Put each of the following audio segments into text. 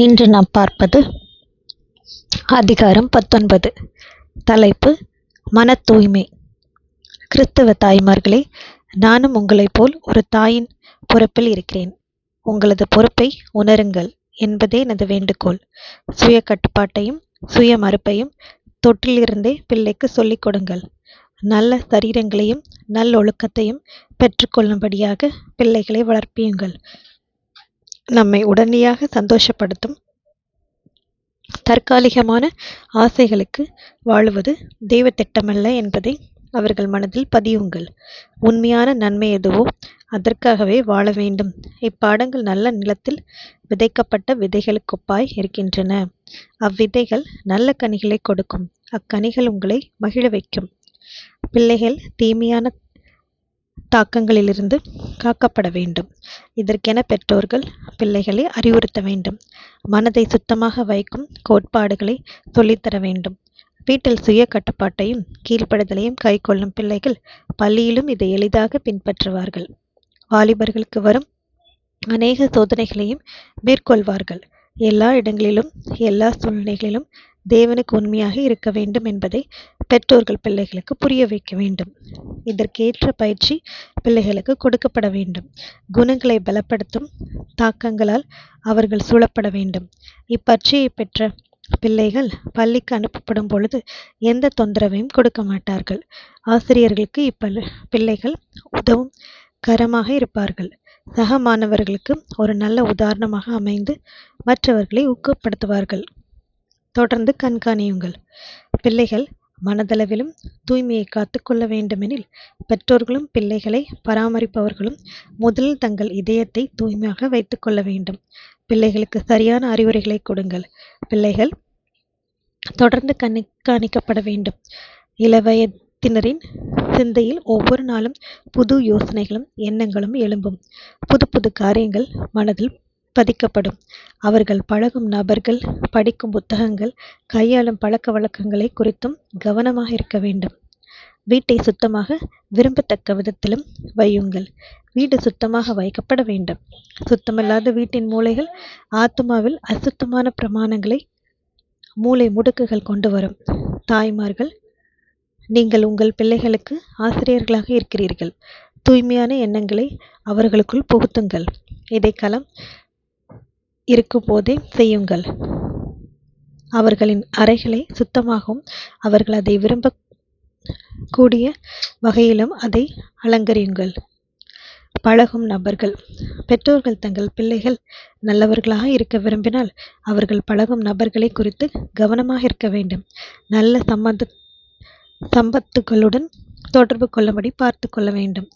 இன்று நாம் பார்ப்பது அதிகாரம் 19. தலைப்பு மன தூய்மை. கிறிஸ்தவ தாய்மார்களே, நானும் உங்களைப் போல் ஒரு தாயின் பொறுப்பில் இருக்கிறேன். உங்களது பொறுப்பை உணருங்கள் என்பதே எனது வேண்டுகோள். சுய கட்டுப்பாட்டையும் சுய மறுப்பையும் தொற்றிலிருந்தே பிள்ளைக்கு சொல்லிக் கொடுங்கள். நல்ல சரீரங்களையும் நல்லொழுக்கத்தையும் பெற்றுக்கொள்ளும்படியாக பிள்ளைகளை வளர்ப்பியுங்கள். நம்மை உடனடியாக சந்தோஷப்படுத்தும் தற்காலிகமான ஆசைகளுக்கு வாழுவது தெய்வ திட்டமல்ல என்பதை அவர்கள் மனதில் பதியுங்கள். உண்மையான நன்மை எதுவோ அதற்காகவே வாழ வேண்டும். இப்பாடங்கள் நல்ல நிலத்தில் விதைக்கப்பட்ட விதைகளுக்கொப்பாய் இருக்கின்றன. அவ்விதைகள் நல்ல கனிகளை கொடுக்கும். அக்கனிகள் உங்களை மகிழ வைக்கும். பிள்ளைகள் தீமையான தாக்கங்களிலிருந்து காக்கப்பட வேண்டும். இதற்கென பெற்றோர்கள் பிள்ளைகளை அறிவுறுத்த வேண்டும். மனதை சுத்தமாக வைக்கும் கோட்பாடுகளை சொல்லித்தர வேண்டும். வீட்டில் சுய கட்டுப்பாட்டையும் கீழ்ப்படுதலையும் கைக்கொள்ளும் பிள்ளைகள் பள்ளியிலும் இதை எளிதாக பின்பற்றுவார்கள். வாலிபர்களுக்கு வரும் அநேக சோதனைகளையும் மேற்கொள்வார்கள். எல்லா இடங்களிலும் எல்லா சூழ்நிலைகளிலும் தேவனுக்கு உண்மையாக இருக்க வேண்டும் என்பதை பெற்றோர்கள் பிள்ளைகளுக்கு புரிய வைக்க வேண்டும். இதற்கேற்ற பயிற்சி பிள்ளைகளுக்கு கொடுக்கப்பட வேண்டும். குணங்களை பலப்படுத்தும் தாக்கங்களால் அவர்கள் சூழப்பட வேண்டும். இப்பயிற்சியை பெற்ற பிள்ளைகள் பள்ளிக்கு அனுப்பப்படும் பொழுது எந்த தொந்தரவையும் கொடுக்க மாட்டார்கள். ஆசிரியர்களுக்கு பிள்ளைகள் உதவும் கரமாக இருப்பார்கள். சக மாணவர்களுக்கு ஒரு நல்ல உதாரணமாக அமைந்து மற்றவர்களை ஊக்கப்படுத்துவார்கள். தொடர்ந்து கண்காணியுங்கள். பிள்ளைகள் மனதளவிலும் தூய்மையை காத்துக்கொள்ள வேண்டுமெனில் பெற்றோர்களும் பிள்ளைகளை பராமரிப்பவர்களும் முதலில் தங்கள் இதயத்தை தூய்மையாக வைத்துக் கொள்ள வேண்டும். பிள்ளைகளுக்கு சரியான அறிவுரைகளை கொடுங்கள். பிள்ளைகள் தொடர்ந்து கண்காணிக்கப்பட வேண்டும். இளவயதினரின் சிந்தையில் ஒவ்வொரு நாளும் புது யோசனைகளும் எண்ணங்களும் எழும்பும். புது புது காரியங்கள் மனதில் பதிக்கப்படும். அவர்கள் பழகும் நபர்கள், படிக்கும் புத்தகங்கள், கையாளும் பழக்க வழக்கங்களை குறித்தும் கவனமாக இருக்க வேண்டும். வீட்டை சுத்தமாக விரும்பத்தக்க விதத்திலும் வையுங்கள். வீடு சுத்தமாக வைக்கப்பட வேண்டும். சுத்தமில்லாத வீட்டின் மூலைகள் ஆத்மாவில் அசுத்தமான பிரமாணங்களை மூளை முடுக்குகள் கொண்டு வரும். தாய்மார்கள், நீங்கள் உங்கள் பிள்ளைகளுக்கு ஆசிரியர்களாக இருக்கிறீர்கள். தூய்மையான எண்ணங்களை அவர்களுக்குள் புகுத்துங்கள். இடைக்காலம் இருக்கும் போதே செய்யுங்கள். அவர்களின் அறைகளை சுத்தமாகவும் அவர்கள் அதை விரும்ப கூடிய வகையிலும் அதை அலங்கரியுங்கள். பழகும் நபர்கள். பெற்றோர்கள் தங்கள் பிள்ளைகள் நல்லவர்களாக இருக்க விரும்பினால் அவர்கள் பழகும் நபர்களை குறித்து கவனமாக இருக்க வேண்டும். நல்ல சம்பத்துகளுடன் தொடர்பு கொள்ளும்படி பார்த்து கொள்ள வேண்டும்.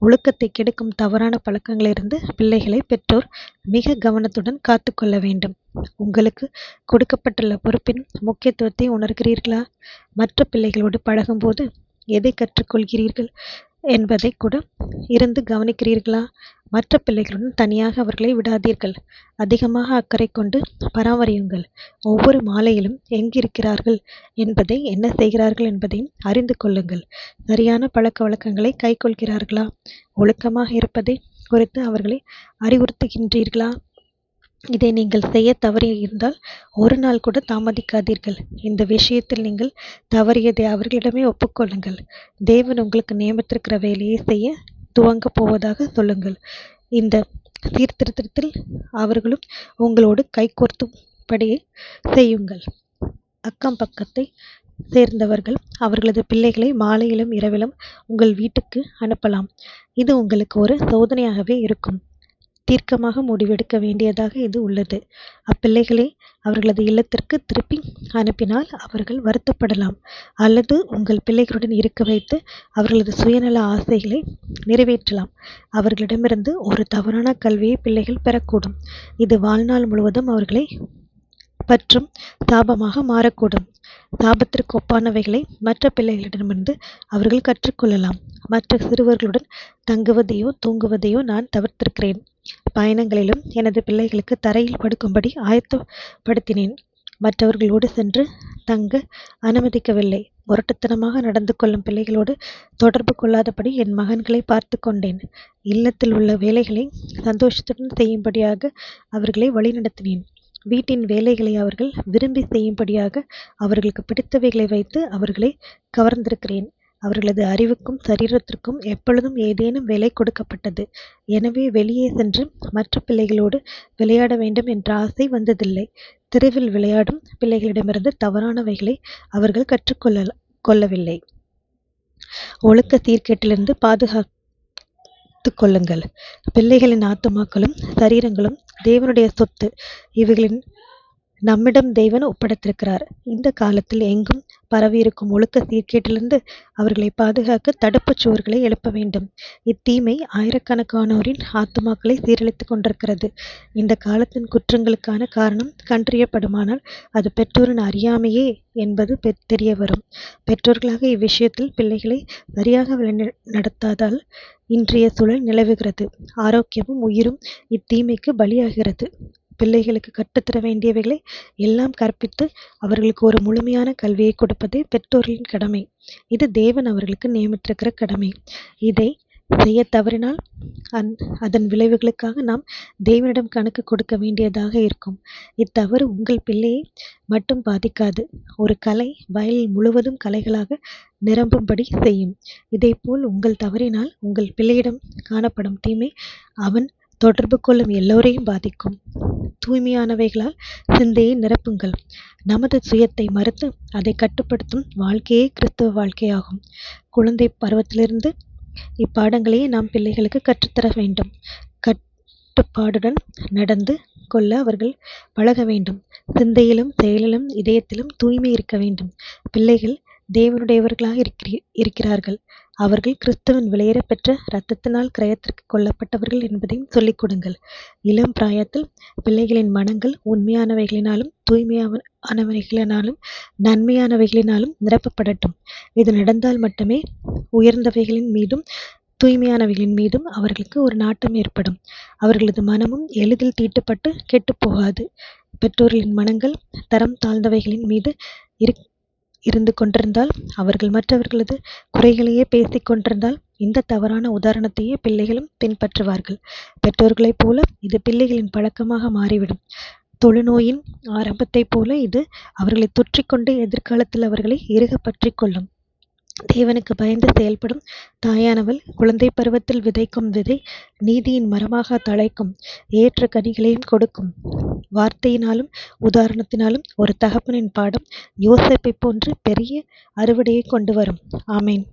ஒழுக்கத்தை கெடுக்கும் தவறான பழக்கங்களிலிருந்து பிள்ளைகளை பெற்றோர் மிக கவனத்துடன் காத்து கொள்ள வேண்டும். உங்களுக்கு கொடுக்கப்பட்டுள்ள பொறுப்பின் முக்கியத்துவத்தை உணர்கிறீர்களா? மற்ற பிள்ளைகளோடு பழகும்போது எதை கற்றுக்கொள்கிறீர்கள் என்பதை கூட இருந்து கவனிக்கிறீர்களா? மற்ற பிள்ளைகளுடன் தனியாக அவர்களை விடாதீர்கள். அதிகமாக அக்கறை கொண்டு பராமரியுங்கள். ஒவ்வொரு மாலையிலும் எங்கிருக்கிறார்கள் என்பதை, என்ன செய்கிறார்கள் என்பதையும் அறிந்து கொள்ளுங்கள். சரியான பழக்க வழக்கங்களை கைக்கொள்கிறார்களா? ஒழுக்கமாக இருப்பதை குறித்து அவர்களை அறிவுறுத்துகின்றீர்களா? இதை நீங்கள் செய்ய தவறியிருந்தால் ஒரு நாள் கூட தாமதிக்காதீர்கள். இந்த விஷயத்தில் நீங்கள் தவறியதை அவர்களிடமே ஒப்புக்கொள்ளுங்கள். தேவன் உங்களுக்கு நியமித்திருக்கிற வேலையை செய்ய துவங்கப் போவதாக சொல்லுங்கள். இந்த சீர்திருத்தத்தில் அவர்களும் உங்களோடு கைகோர்த்தும்படியே செய்யுங்கள். அக்கம் பக்கத்தை சேர்ந்தவர்கள் அவர்களது பிள்ளைகளை மாலையிலும் இரவிலும் உங்கள் வீட்டுக்கு அனுப்பலாம். இது உங்களுக்கு ஒரு சோதனையாகவே இருக்கும். தீர்க்கமாக முடிவெடுக்க வேண்டியதாக இது உள்ளது. அப்பிள்ளைகளை அவர்களது இல்லத்திற்கு திருப்பி அனுப்பினால் அவர்கள் வருத்தப்படலாம். அல்லது உங்கள் பிள்ளைகளுடன் இருக்க வைத்து அவர்களது சுயநல ஆசைகளை நிறைவேற்றலாம். அவர்களிடமிருந்து ஒரு தவறான கல்வியை பிள்ளைகள் பெறக்கூடும். இது வாழ்நாள் முழுவதும் அவர்களை பற்றும் சாபமாக மாறக்கூடும். சாபத்திற்கு ஒப்பானவைகளை மற்ற பிள்ளைகளிடமிருந்து அவர்கள் கற்றுக்கொள்ளலாம். மற்ற சிறுவர்களுடன் தங்குவதையோ தூங்குவதையோ நான் தவிர்த்திருக்கிறேன். பயணங்களிலும் எனது பிள்ளைகளுக்கு தரையில் படுக்கும்படி ஆயத்தப்படுத்தினேன். மற்றவர்களோடு சென்று தங்க அனுமதிக்கவில்லை. முரட்டுத்தனமாக நடந்து கொள்ளும் பிள்ளைகளோடு தொடர்பு கொள்ளாதபடி என் மகன்களை பார்த்து கொண்டேன். இல்லத்தில் உள்ள வேலைகளை சந்தோஷத்துடன் செய்யும்படியாக அவர்களை வழிநடத்தினேன். வீட்டின் வேலைகளை அவர்கள் விரும்பி செய்யும்படியாக அவர்களுக்கு பிடித்தவைகளை வைத்து அவர்களை கவர்ந்திருக்கிறேன். அவர்களது அறிவுக்கும் சரீரத்திற்கும் எப்பொழுதும் ஏதேனும் வேலை கொடுக்கப்பட்டது. எனவே வெளியே சென்று மற்ற பிள்ளைகளோடு விளையாட வேண்டும் என்ற ஆசை வந்ததில்லை. தெருவில் விளையாடும் பிள்ளைகளிடமிருந்து தவறானவைகளை அவர்கள் கற்றுக்கொள்ளவில்லை. ஒழுக்க சீர்கேட்டிலிருந்து பாதுகாத்துக் கொள்ளுங்கள். பிள்ளைகளின் ஆத்துமாக்களும் சரீரங்களும் தேவனுடைய சொத்து. இவைகளின் நம்மிடம் தேவன் ஒப்படைத்திருக்கிறார். இந்த காலத்தில் எங்கும் பரவியிருக்கும் ஒழுக்க சீர்கேட்டிலிருந்து அவர்களை பாதுகாக்க தடுப்புச் சுவர்களை எழுப்ப வேண்டும். இத்தீமை ஆயிரக்கணக்கானோரின் ஆத்துமாக்களை சீரழித்துக் கொண்டிருக்கிறது. இந்த காலத்தின் குற்றங்களுக்கான காரணம் கண்டறியப்படுமானால் அது பெற்றோரின் அறியாமையே என்பது தெரிய வரும். பெற்றோர்களாக இவ்விஷயத்தில் பிள்ளைகளை சரியாக நடத்தாதால் இன்றைய சூழல் நிலவுகிறது. ஆரோக்கியமும் உயிரும் இத்தீமைக்கு பலியாகிறது. பிள்ளைகளுக்கு கற்றுத்தர வேண்டியவைகளை எல்லாம் கற்பித்து அவர்களுக்கு ஒரு முழுமையான கல்வியை கொடுப்பதே பெற்றோர்களின் கடமை. இது தேவன் அவர்களுக்கு நியமித்திருக்கிற கடமை. இதை செய்ய தவறினால் அதன் விளைவுகளுக்காக நாம் தேவனிடம் கணக்கு கொடுக்க வேண்டியதாக இருக்கும். இத்தவறு உங்கள் பிள்ளையை மட்டும் பாதிக்காது. ஒரு கலை வயலில் முழுவதும் கலைகளாக நிரம்பும்படி செய்யும். இதேபோல் உங்கள் தவறினால் உங்கள் பிள்ளையிடம் காணப்படும் தீமை அவன் தொடர்பு கொள்ளும் எல்லோரையும் பாதிக்கும். தூய்மையானவைகளால் சிந்தையை நிரப்புங்கள். நமது சுயத்தை மறுத்து அதை கட்டுப்படுத்தும் வாழ்க்கையே கிறிஸ்தவ வாழ்க்கையாகும். குழந்தை பருவத்திலிருந்து இப்பாடங்களையே நாம் பிள்ளைகளுக்கு கற்றுத்தர வேண்டும். கட்டுப்பாடுடன் நடந்து கொள்ள அவர்கள் பழக வேண்டும். சிந்தையிலும் செயலிலும் இதயத்திலும் தூய்மை இருக்க வேண்டும். பிள்ளைகள் தேவனுடையவர்களாக இருக்கிறார்கள். அவர்கள் கிறிஸ்துவின் விலையேற பெற்ற இரத்தத்தினால் கிரயத்திற்கு கொல்லப்பட்டவர்கள் என்பதையும் சொல்லிக் கொடுங்கள். இளம் பிராயத்தில் பிள்ளைகளின் மனங்கள் உண்மையானவைகளினாலும் தூய்மையானவைகளினாலும் நன்மையானவைகளினாலும் நிரப்பப்படட்டும். இது நடந்தால் மட்டுமே உயர்ந்தவைகளின் மீதும் தூய்மையானவைகளின் மீதும் அவர்களுக்கு ஒரு நாட்டம் ஏற்படும். அவர்களது மனமும் எளிதில் தீட்டுப்பட்டு கெட்டுப்போகாது. பெற்றோர்களின் மனங்கள் தரம் தாழ்ந்தவைகளின் மீது இருந்து கொண்டிருந்தால், அவர்கள் மற்றவர்களது குறைகளையே பேசிக் கொண்டிருந்தால், இந்த தவறான உதாரணத்தையே பிள்ளைகளும் பின்பற்றுவார்கள். பெற்றோர்களைப் போல இது பிள்ளைகளின் பழக்கமாக மாறிவிடும். தொழுநோயின் ஆரம்பத்தைப் போல இது அவர்களை தொற்றிக்கொண்டு எதிர்காலத்தில் அவர்களை இறுகப் பற்றிக் கொள்ளும். தேவனுக்கு பயந்து செயல்படும் தாயானவள் குழந்தை பருவத்தில் விதைக்கும் விதை நீதியின் மரமாக தழைக்கும், ஏற்ற கனிகளையும் கொடுக்கும். வார்த்தையினாலும் உதாரணத்தினாலும் ஒரு தகப்பனின் பாடம் யோசேப்பைப் போன்று பெரிய அறுவடையை கொண்டு வரும். ஆமேன்.